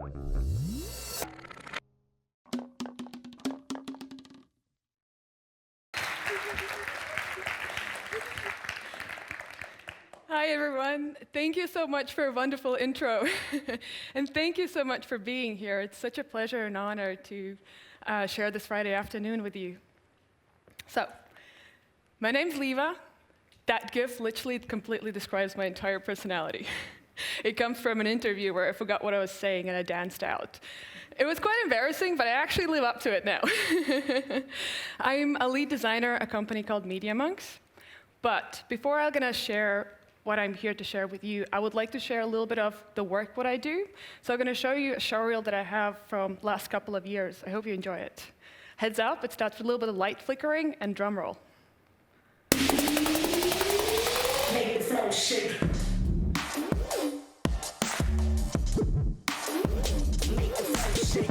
Hi, everyone. Thank you so much for a wonderful intro. And thank you so much for being here. It's such a pleasure and honor to share this Friday afternoon with you. So, my name's Liva. That GIF literally completely describes my entire personality. It comes from an interview where I forgot what I was saying and I danced out. It was quite embarrassing, but I actually live up to it now. I'm a lead designer at a company called MediaMonks. But before I'm going to share what I'm here to share with you, I would like to share a little bit of the work, what I do. So I'm going to show you a showreel that I have from the last couple of years. I hope you enjoy it. Heads up, it starts with a little bit of light flickering and drum roll. Make the floor shake. Make the floor shake.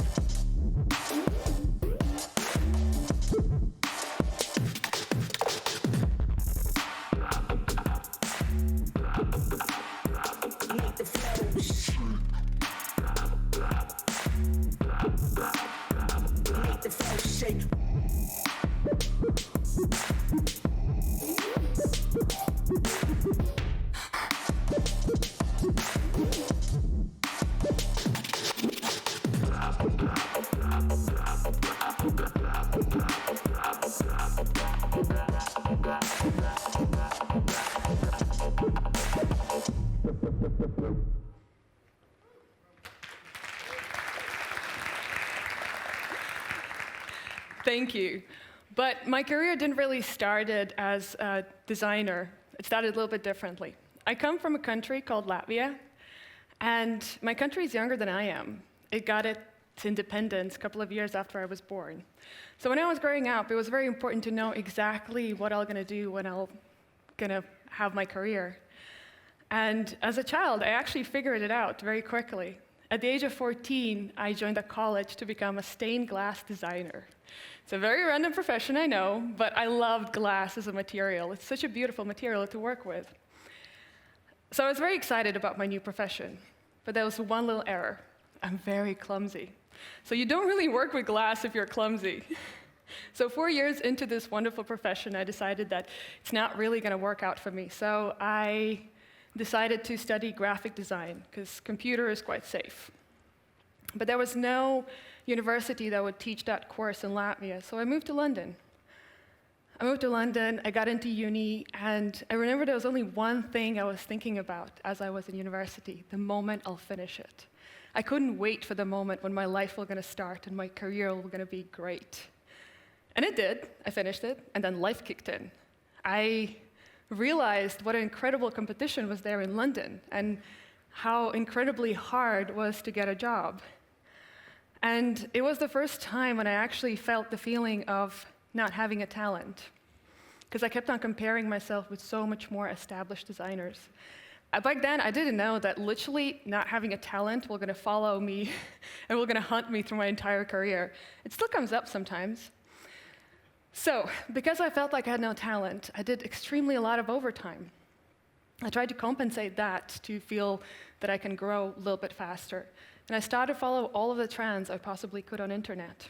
Make the floor shake. Make the floor shake. Thank you. But my career didn't really start as a designer. It started a little bit differently. I come from a country called Latvia, and my country is younger than I am. It got its independence a couple of years after I was born. So when I was growing up, it was very important to know exactly what I'm going to do when I'm going to have my career. And as a child, I actually figured it out very quickly. At the age of 14, I joined a college to become a stained glass designer. It's a very random profession, I know, but I loved glass as a material. It's such a beautiful material to work with. So I was very excited about my new profession, but there was one little error. I'm very clumsy. So you don't really work with glass if you're clumsy. So 4 years into this wonderful profession, I decided that it's not really going to work out for me. So I decided to study graphic design, because computer is quite safe. But there was no university that would teach that course in Latvia, so I moved to London. I got into uni, and I remember there was only one thing I was thinking about as I was in university: the moment I'll finish it. I couldn't wait for the moment when my life was going to start and my career was going to be great. And it did. I finished it, and then life kicked in. I realized what an incredible competition was there in London, and how incredibly hard it was to get a job. And it was the first time when I actually felt the feeling of not having a talent, because I kept on comparing myself with so much more established designers. Back then, I didn't know that literally not having a talent was going to follow me and was going to hunt me through my entire career. It still comes up sometimes. So, because I felt like I had no talent, I did extremely a lot of overtime. I tried to compensate that to feel that I can grow a little bit faster. And I started to follow all of the trends I possibly could on internet.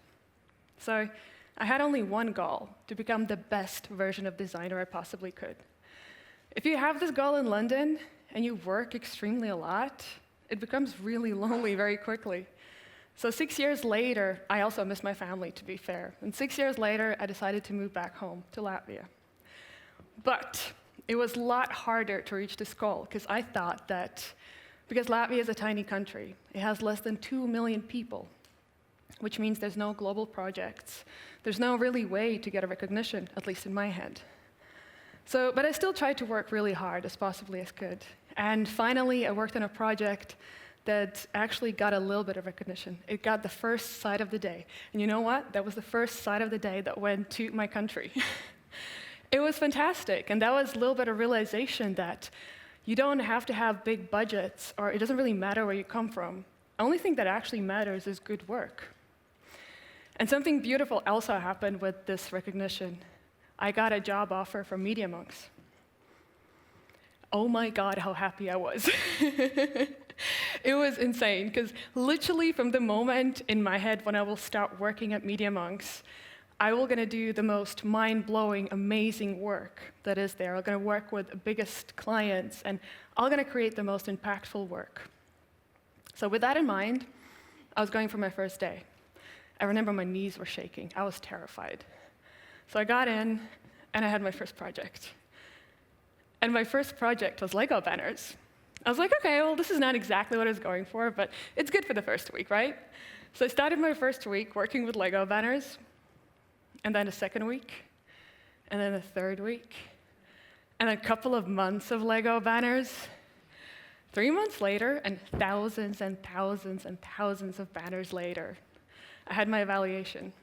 So I had only one goal: to become the best version of designer I possibly could. If you have this goal in London and you work extremely a lot, it becomes really lonely very quickly. So 6 years later, I also miss my family, to be fair. And 6 years later, I decided to move back home to Latvia. But it was a lot harder to reach this goal, because I thought that because Latvia is a tiny country, it has less than 2 million people, which means there's no global projects. There's no really way to get a recognition, at least in my head. But I still tried to work really hard as possibly as could. And finally, I worked on a project that actually got a little bit of recognition. It got the first Side of the Day. And you know what? That was the first Side of the Day that went to my country. It was fantastic. And that was a little bit of realization that you don't have to have big budgets, or it doesn't really matter where you come from. The only thing that actually matters is good work. And something beautiful also happened with this recognition. I got a job offer from MediaMonks. Oh my God, how happy I was. It was insane, because literally from the moment in my head when I will start working at MediaMonks, I will going to do the most mind-blowing, amazing work that is there. I'm going to work with the biggest clients, and I'm going to create the most impactful work. So with that in mind, I was going for my first day. I remember my knees were shaking. I was terrified. So I got in, and I had my first project. And my first project was Lego banners. I was like, okay, well, this is not exactly what I was going for, but it's good for the first week, right? So I started my first week working with Lego banners, and then a second week, and then a third week, and a couple of months of Lego banners. 3 months later, and thousands and thousands and thousands of banners later, I had my evaluation.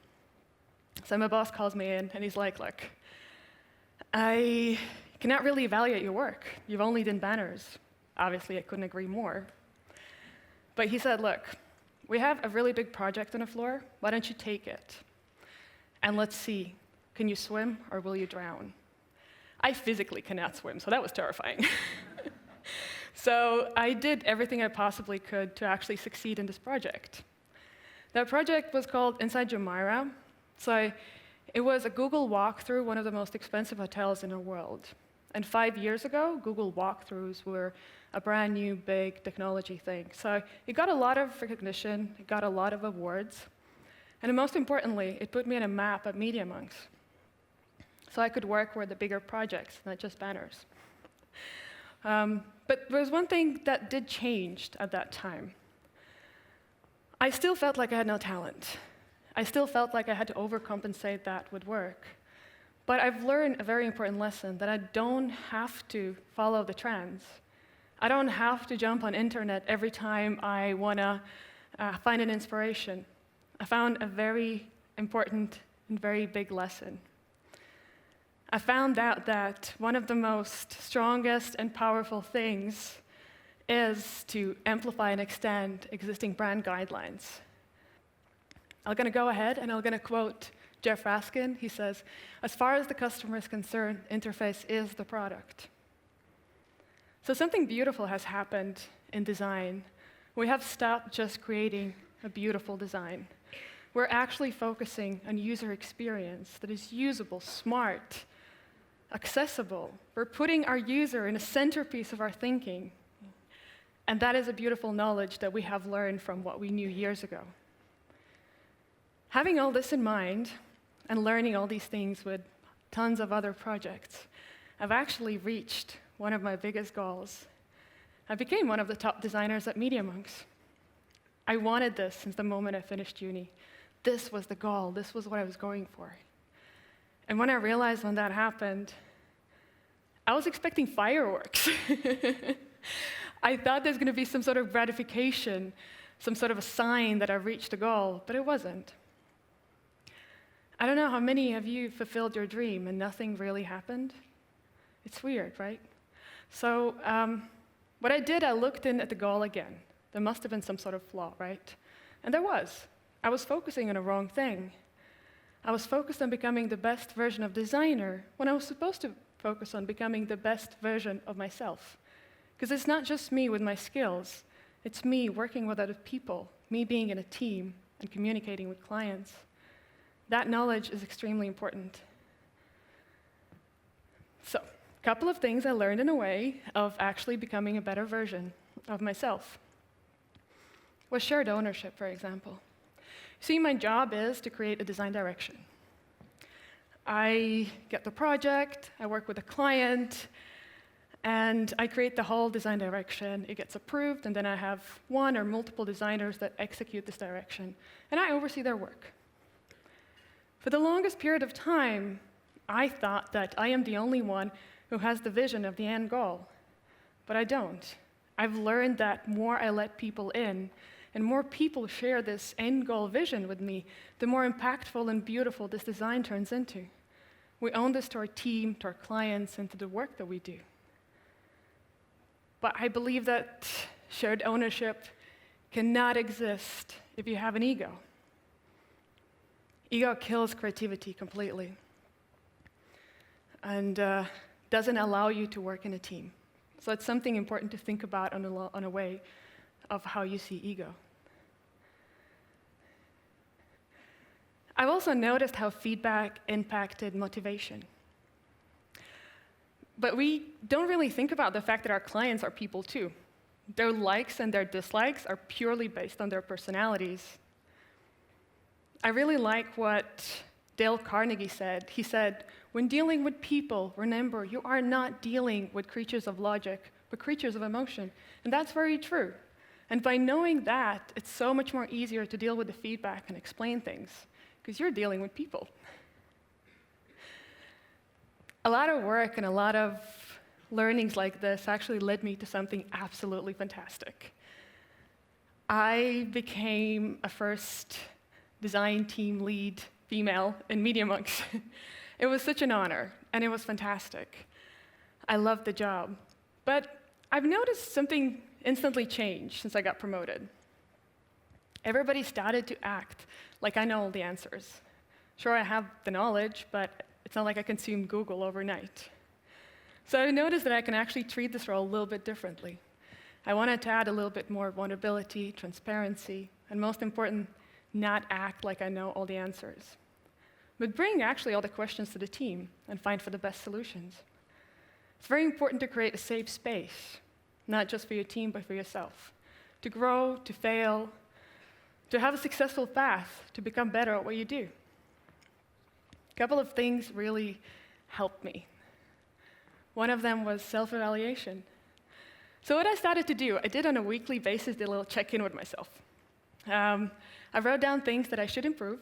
So my boss calls me in, and he's like, look, I cannot really evaluate your work. You've only done banners. Obviously, I couldn't agree more. But he said, look, we have a really big project on the floor. Why don't you take it? And let's see, can you swim or will you drown? I physically cannot swim, so that was terrifying. So I did everything I possibly could to actually succeed in this project. That project was called Inside Jumeirah. So it was a Google walkthrough, one of the most expensive hotels in the world. And 5 years ago, Google walkthroughs were a brand new, big technology thing. So it got a lot of recognition, it got a lot of awards. And most importantly, it put me on a map at MediaMonks. So I could work with the bigger projects, not just banners. But there was one thing that did change at that time. I still felt like I had no talent. I still felt like I had to overcompensate that with work. But I've learned a very important lesson, that I don't have to follow the trends. I don't have to jump on internet every time I want to find an inspiration. I found a very important and very big lesson. I found out that one of the most strongest and powerful things is to amplify and extend existing brand guidelines. I'm going to go ahead and I'm going to quote Jeff Raskin. He says, as far as the customer is concerned, interface is the product. So something beautiful has happened in design. We have stopped just creating a beautiful design. We're actually focusing on user experience that is usable, smart, accessible. We're putting our user in a centerpiece of our thinking. And that is a beautiful knowledge that we have learned from what we knew years ago. Having all this in mind, and learning all these things with tons of other projects, I've actually reached one of my biggest goals. I became one of the top designers at MediaMonks. I wanted this since the moment I finished uni. This was the goal. This was what I was going for. And when I realized when that happened, I was expecting fireworks. I thought there's going to be some sort of gratification, some sort of a sign that I reached a goal, but it wasn't. I don't know how many of you fulfilled your dream and nothing really happened. It's weird, right? So what I did, I looked in at the goal again. There must have been some sort of flaw, right? And there was. I was focusing on the wrong thing. I was focused on becoming the best version of designer when I was supposed to focus on becoming the best version of myself. Because it's not just me with my skills. It's me working with other people, me being in a team and communicating with clients. That knowledge is extremely important. So, a couple of things I learned in a way of actually becoming a better version of myself was shared ownership, for example. See, my job is to create a design direction. I get the project, I work with a client, and I create the whole design direction. It gets approved, and then I have one or multiple designers that execute this direction, and I oversee their work. For the longest period of time, I thought that I am the only one who has the vision of the end goal, but I don't. I've learned that more I let people in, and more people share this end goal vision with me, the more impactful and beautiful this design turns into. We own this to our team, to our clients, and to the work that we do. But I believe that shared ownership cannot exist if you have an ego. Ego kills creativity completely and doesn't allow you to work in a team. So it's something important to think about on a way of how you see ego. I've also noticed how feedback impacted motivation. But we don't really think about the fact that our clients are people too. Their likes and their dislikes are purely based on their personalities. I really like what Dale Carnegie said. He said, "When dealing with people, remember, you are not dealing with creatures of logic, but creatures of emotion." And that's very true. And by knowing that, it's so much more easier to deal with the feedback and explain things, because you're dealing with people. A lot of work and a lot of learnings like this actually led me to something absolutely fantastic. I became a first design team lead female in MediaMonks. It was such an honor, and it was fantastic. I loved the job. But I've noticed something instantly change since I got promoted. Everybody started to act like I know all the answers. Sure, I have the knowledge, but it's not like I consumed Google overnight. So I noticed that I can actually treat this role a little bit differently. I wanted to add a little bit more vulnerability, transparency, and most important, not act like I know all the answers, but bring actually all the questions to the team and find for the best solutions. It's very important to create a safe space, not just for your team, but for yourself, to grow, to fail, to have a successful path, to become better at what you do. A couple of things really helped me. One of them was self-evaluation. So what I started to do, I did on a weekly basis, did a little check-in with myself. I wrote down things that I should improve.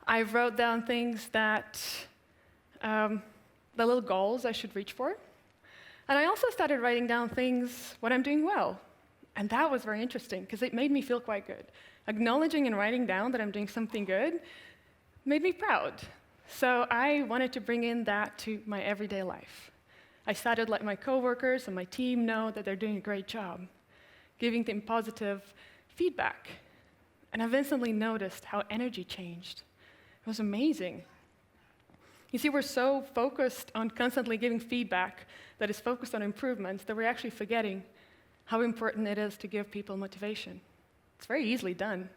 I wrote down things that, the little goals I should reach for. And I also started writing down things, what I'm doing well. And that was very interesting, because it made me feel quite good. Acknowledging and writing down that I'm doing something good made me proud. So I wanted to bring in that to my everyday life. I started letting my coworkers and my team know that they're doing a great job, giving them positive feedback. And I've instantly noticed how energy changed. It was amazing. You see, we're so focused on constantly giving feedback that is focused on improvements that we're actually forgetting how important it is to give people motivation. It's very easily done.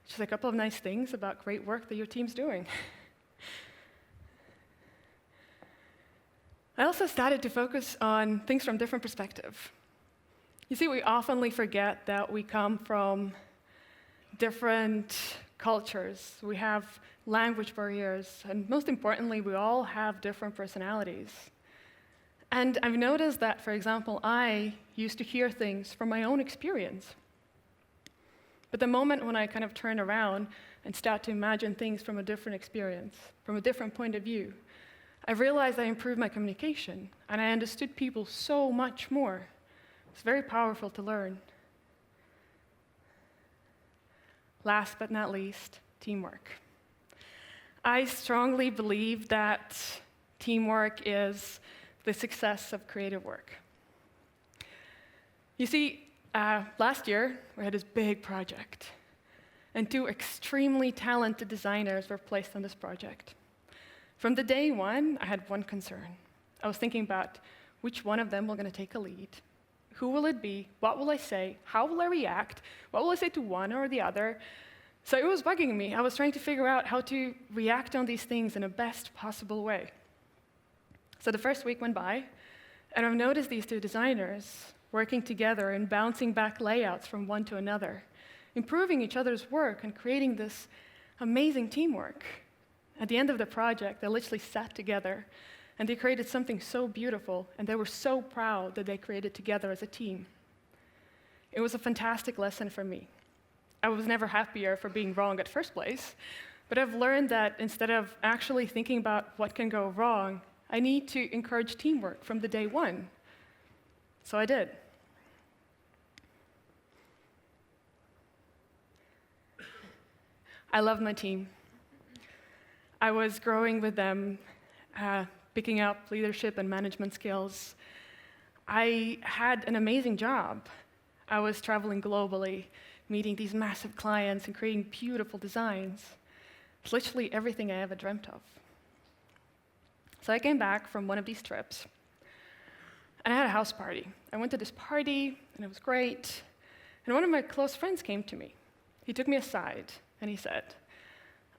Just a couple of nice things about great work that your team's doing. I also started to focus on things from different perspective. You see, we often forget that we come from different cultures. We have language barriers, and most importantly, we all have different personalities. And I've noticed that, for example, I used to hear things from my own experience. But the moment when I kind of turn around and start to imagine things from a different experience, from a different point of view, I realized I improved my communication, and I understood people so much more. It's very powerful to learn. Last but not least, teamwork. I strongly believe that teamwork is the success of creative work. You see, last year, we had this big project, and 2 extremely talented designers were placed on this project. From the day one, I had one concern. I was thinking about which one of them will going to take a lead. Who will it be? What will I say? How will I react? What will I say to one or the other? So it was bugging me. I was trying to figure out how to react on these things in the best possible way. So the first week went by, and I've noticed these 2 designers working together and bouncing back layouts from one to another, improving each other's work and creating this amazing teamwork. At the end of the project, they literally sat together, and they created something so beautiful, and they were so proud that they created together as a team. It was a fantastic lesson for me. I was never happier for being wrong at first place, but I've learned that instead of actually thinking about what can go wrong, I need to encourage teamwork from the day one. So I did. I love my team. I was growing with them, picking up leadership and management skills. I had an amazing job. I was traveling globally, meeting these massive clients and creating beautiful designs. It's literally everything I ever dreamt of. So I came back from one of these trips, and I had a house party. I went to this party, and it was great. And one of my close friends came to me. He took me aside, and he said,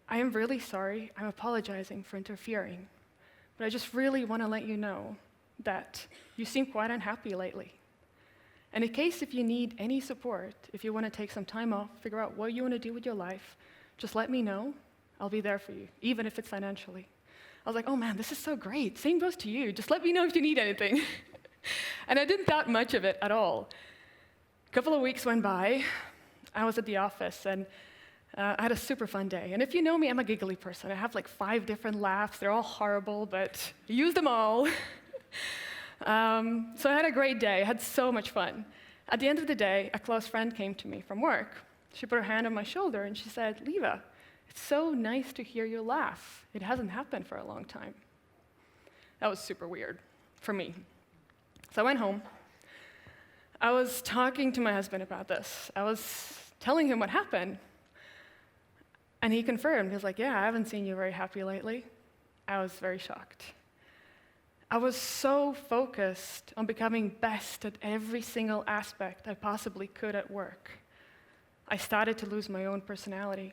I am really sorry. I'm apologizing for interfering. But I just really want to let you know that you seem quite unhappy lately. And in case if you need any support, if you want to take some time off, figure out what you want to do with your life, just let me know. I'll be there for you, even if it's financially. I was like, oh man, this is so great. Same goes to you. Just let me know if you need anything. And I didn't thought much of it at all. A couple of weeks went by. I was at the office, and I had a super fun day. And if you know me, I'm a giggly person. I have like 5 different laughs. They're all horrible, but I use them all. So I had a great day. I had so much fun. At the end of the day, a close friend came to me from work. She put her hand on my shoulder, and she said, Liva, it's so nice to hear you laugh. It hasn't happened for a long time. That was super weird for me. So I went home. I was talking to my husband about this. I was telling him what happened. And he confirmed. He was like, yeah, I haven't seen you very happy lately. I was very shocked. I was so focused on becoming best at every single aspect I possibly could at work. I started to lose my own personality.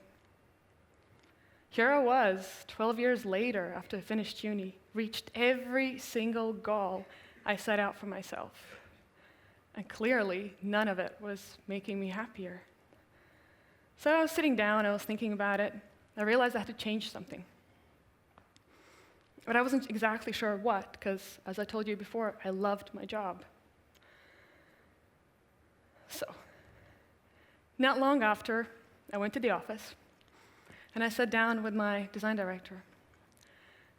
Here I was, 12 years later, after I finished uni, reached every single goal I set out for myself. And clearly, none of it was making me happier. So I was sitting down, I was thinking about it. I realized I had to change something. But I wasn't exactly sure what, because as I told you before, I loved my job. So, not long after, I went to the office, and I sat down with my design director.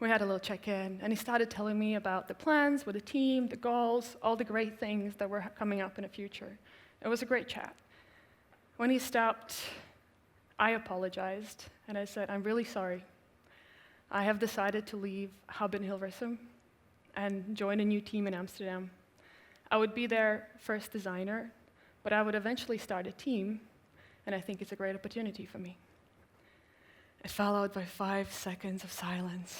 We had a little check-in, and he started telling me about the plans with the team, the goals, all the great things that were coming up in the future. It was a great chat. When he stopped, I apologized, and I said, I'm really sorry. I have decided to leave Hub in Hilversum and join a new team in Amsterdam. I would be their first designer, but I would eventually start a team, and I think it's a great opportunity for me. It followed by 5 seconds of silence.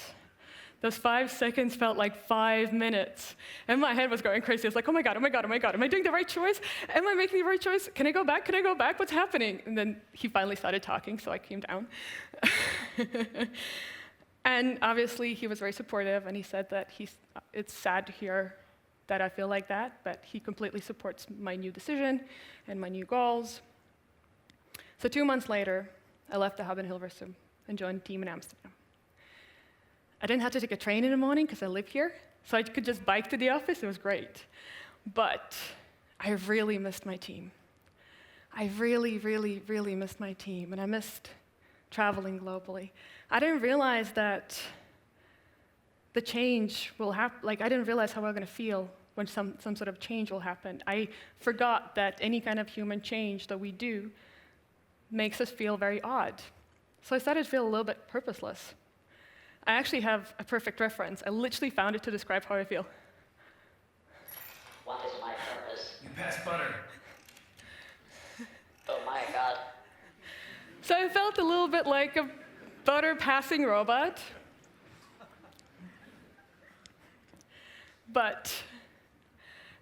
Those 5 seconds felt like 5 minutes. And my head was going crazy. I was like, oh my God, oh my God, oh my God. Am I doing the right choice? Am I making the right choice? Can I go back? Can I go back? What's happening? And then he finally started talking, so I came down. And obviously, he was very supportive, and he said that it's sad to hear that I feel like that, but he completely supports my new decision and my new goals. So 2 months later, I left the Hub in Hilversum and joined a team in Amsterdam. I didn't have to take a train in the morning because I live here, so I could just bike to the office. It was great. But I really missed my team. I really, really, really missed my team, and I missed traveling globally. I didn't realize that the change will happen. Like, I didn't realize how I'm going to feel when some sort of change will happen. I forgot that any kind of human change that we do makes us feel very odd. So I started to feel a little bit purposeless. I actually have a perfect reference. I literally found it to describe how I feel. What is my purpose? You pass butter. Oh my God. So I felt a little bit like a butter-passing robot. But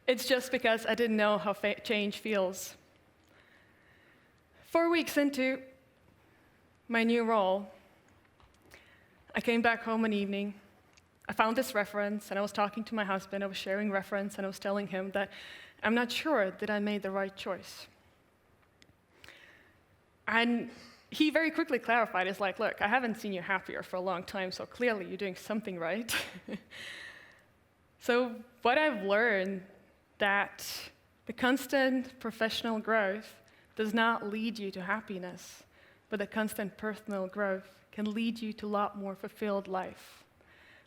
it's just because I didn't know how change feels. 4 weeks into my new role, I came back home one evening. I found this reference, and I was talking to my husband. I was sharing reference, and I was telling him that I'm not sure that I made the right choice. And he very quickly clarified. He's like, look, I haven't seen you happier for a long time, so clearly you're doing something right. So what I've learned that the constant professional growth does not lead you to happiness, but the constant personal growth can lead you to a lot more fulfilled life.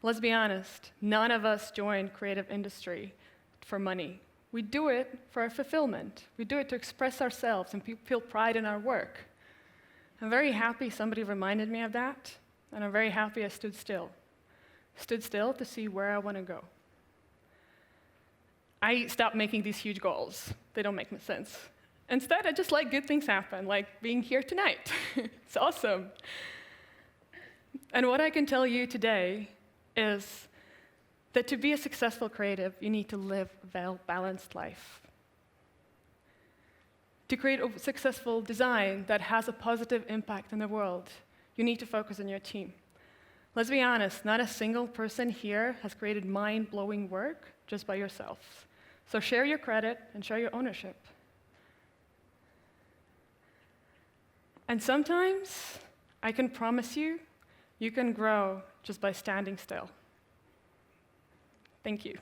Let's be honest, none of us join creative industry for money. We do it for our fulfillment. We do it to express ourselves and feel pride in our work. I'm very happy somebody reminded me of that, and I'm very happy I stood still. Stood still to see where I want to go. I stopped making these huge goals. They don't make sense. Instead, I just let good things happen, like being here tonight. It's awesome. And what I can tell you today is that to be a successful creative, you need to live a well-balanced life. To create a successful design that has a positive impact on the world, you need to focus on your team. Let's be honest, not a single person here has created mind-blowing work just by yourself. So share your credit and share your ownership. And sometimes, I can promise you, you can grow just by standing still. Thank you.